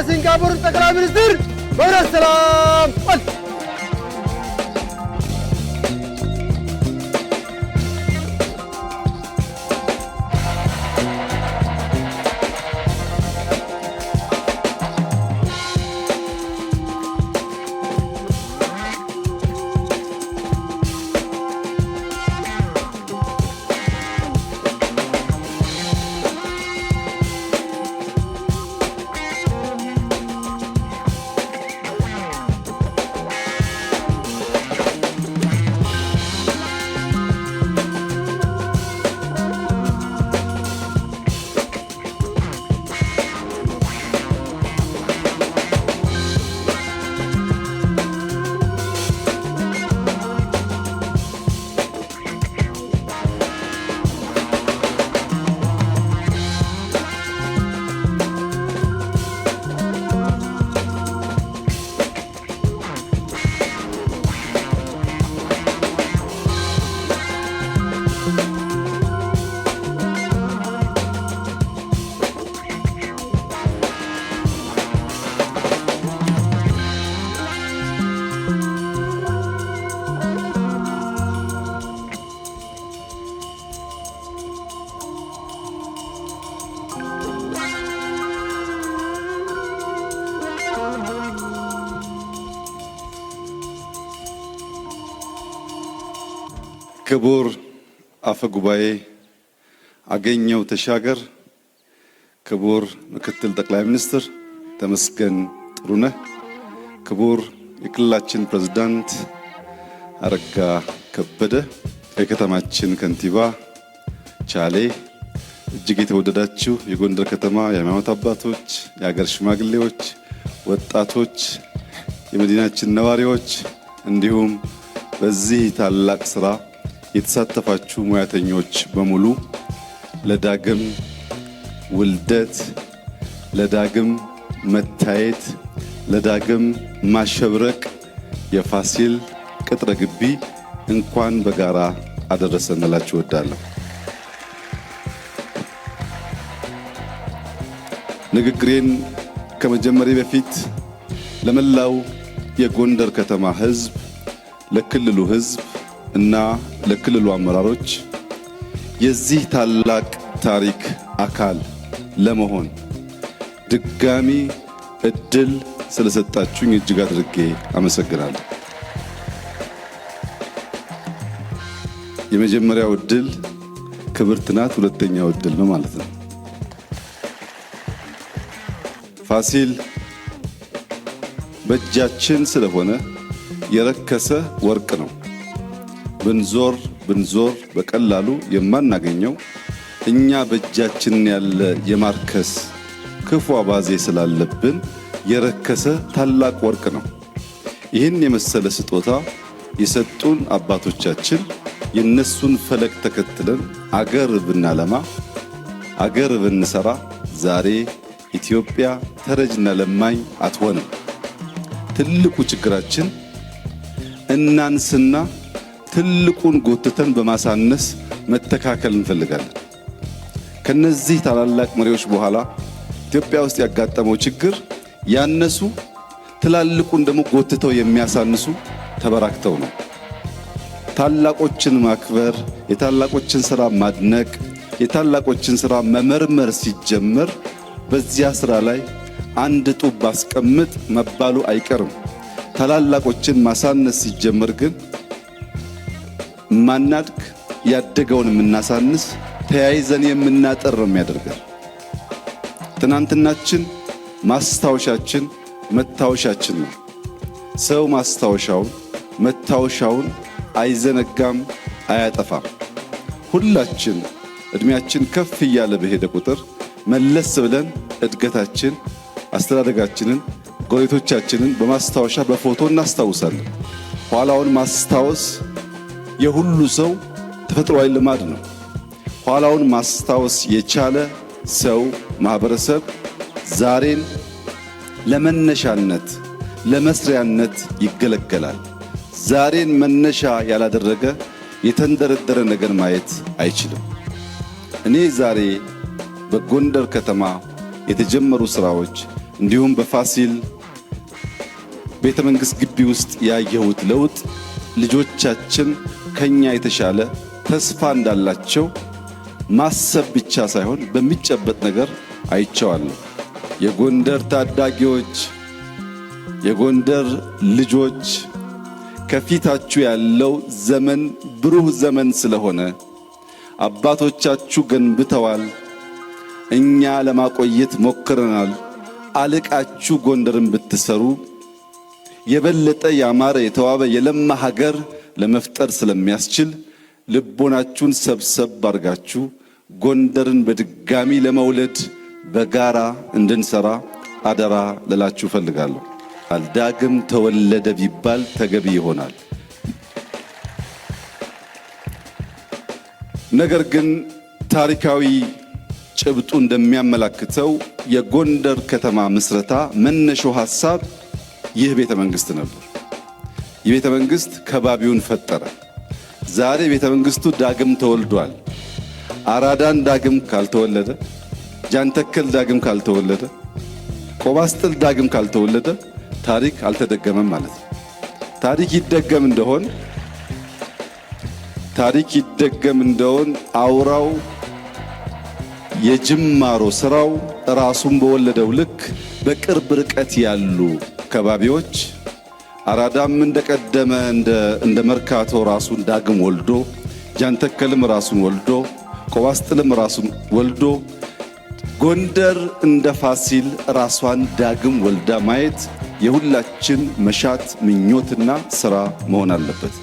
የሲንጋፖር ጠቅላይ ሚኒስትር በእውነት ሰላም ዋል። ክቡር አፈ ጉባኤ አገኘው ተሻገር፣ ክቡር ምክትል ጠቅላይ ሚኒስትር ተመስገን ጥሩነህ፣ ክቡር የክልላችን ፕሬዝዳንት አረጋ ከበደ፣ የከተማችን ከንቲባ ቻሌ፣ እጅግ የተወደዳችሁ የጎንደር ከተማ የሃይማኖት አባቶች፣ የሀገር ሽማግሌዎች፣ ወጣቶች፣ የመዲናችን ነዋሪዎች እንዲሁም በዚህ ታላቅ ስራ የተሳተፋችሁ ሙያተኞች በሙሉ ለዳግም ውልደት፣ ለዳግም መታየት፣ ለዳግም ማሸብረቅ የፋሲል ቅጥረ ግቢ እንኳን በጋራ አደረሰን እላችሁ እወዳለሁ። ንግግሬን ከመጀመሪያ በፊት ለመላው የጎንደር ከተማ ሕዝብ፣ ለክልሉ ሕዝብ እና ለክልሉ አመራሮች የዚህ ታላቅ ታሪክ አካል ለመሆን ድጋሚ እድል ስለሰጣችሁኝ እጅግ አድርጌ አመሰግናለሁ። የመጀመሪያው እድል ክብርት ናት፣ ሁለተኛው እድል ነው ማለት ነው። ፋሲል በእጃችን ስለሆነ የረከሰ ወርቅ ነው። ብንዞር በቀላሉ የማናገኘው እኛ በእጃችን ያለ የማርከስ ክፉ አባዜ ስላለብን የረከሰ ታላቅ ወርቅ ነው። ይህን የመሰለ ስጦታ የሰጡን አባቶቻችን የነሱን ፈለግ ተከትለን አገር ብናለማ፣ አገር ብንሰራ ዛሬ ኢትዮጵያ ተረጅና ለማኝ አትሆንም። ትልቁ ችግራችን እናንስና ትልቁን ጎትተን በማሳነስ መተካከል እንፈልጋለን። ከነዚህ ታላላቅ መሪዎች በኋላ ኢትዮጵያ ውስጥ ያጋጠመው ችግር ያነሱ ትላልቁን ደግሞ ጎትተው የሚያሳንሱ ተበራክተው ነው። ታላቆችን ማክበር፣ የታላቆችን ሥራ ማድነቅ፣ የታላቆችን ሥራ መመርመር ሲጀመር በዚያ ሥራ ላይ አንድ ጡብ ባስቀምጥ መባሉ አይቀርም። ታላላቆችን ማሳነስ ሲጀመር ግን ማናድግ፣ ያደገውን የምናሳንስ፣ ተያይዘን የምናጠር ነው የሚያደርገን። ትናንትናችን ማስታወሻችን መታወሻችን ነው። ሰው ማስታወሻውን መታወሻውን አይዘነጋም፣ አያጠፋም። ሁላችን እድሜያችን ከፍ እያለ በሄደ ቁጥር መለስ ብለን እድገታችን፣ አስተዳደጋችንን፣ ጎረቤቶቻችንን በማስታወሻ በፎቶ እናስታውሳለን። ኋላውን ማስታወስ የሁሉ ሰው ተፈጥሯዊ ልማድ ነው። ኋላውን ማስታወስ የቻለ ሰው ማህበረሰብ ዛሬን ለመነሻነት ለመስሪያነት ይገለገላል። ዛሬን መነሻ ያላደረገ የተንደረደረ ነገር ማየት አይችልም። እኔ ዛሬ በጎንደር ከተማ የተጀመሩ ስራዎች እንዲሁም በፋሲል ቤተ መንግሥት ግቢ ውስጥ ያየሁት ለውጥ ልጆቻችን ከኛ የተሻለ ተስፋ እንዳላቸው ማሰብ ብቻ ሳይሆን በሚጨበጥ ነገር አይቼዋለሁ። የጎንደር ታዳጊዎች፣ የጎንደር ልጆች ከፊታችሁ ያለው ዘመን ብሩህ ዘመን ስለሆነ አባቶቻችሁ ገንብተዋል፣ እኛ ለማቆየት ሞክረናል። አልቃችሁ ጎንደርን ብትሰሩ የበለጠ ያማረ የተዋበ የለማ ሀገር ለመፍጠር ስለሚያስችል ልቦናችሁን ሰብሰብ አድርጋችሁ ጎንደርን በድጋሚ ለመውለድ በጋራ እንድንሰራ አደራ ልላችሁ ፈልጋለሁ። ዳግም ተወለደ ቢባል ተገቢ ይሆናል። ነገር ግን ታሪካዊ ጭብጡ እንደሚያመላክተው የጎንደር ከተማ ምስረታ መነሻው ሐሳብ ይህ ቤተ መንግሥት ነበር። ይህ ቤተ መንግሥት ከባቢውን ፈጠረ። ዛሬ ቤተ መንግሥቱ ዳግም ተወልዷል። አራዳን ዳግም ካልተወለደ፣ ጃንተከል ዳግም ካልተወለደ፣ ቆባስጥል ዳግም ካልተወለደ ታሪክ አልተደገመም ማለት ነው። ታሪክ ይደገም እንደሆን አውራው የጅማሮ ስራው ራሱን በወለደው ልክ በቅርብ ርቀት ያሉ ከባቢዎች አራዳም እንደቀደመ እንደ መርካቶ ራሱን ዳግም ወልዶ፣ ጃንተከልም ራሱን ወልዶ፣ ቆባስጥልም ራሱን ወልዶ ጎንደር እንደ ፋሲል ራሷን ዳግም ወልዳ ማየት የሁላችን መሻት ምኞትና ስራ መሆን አለበት።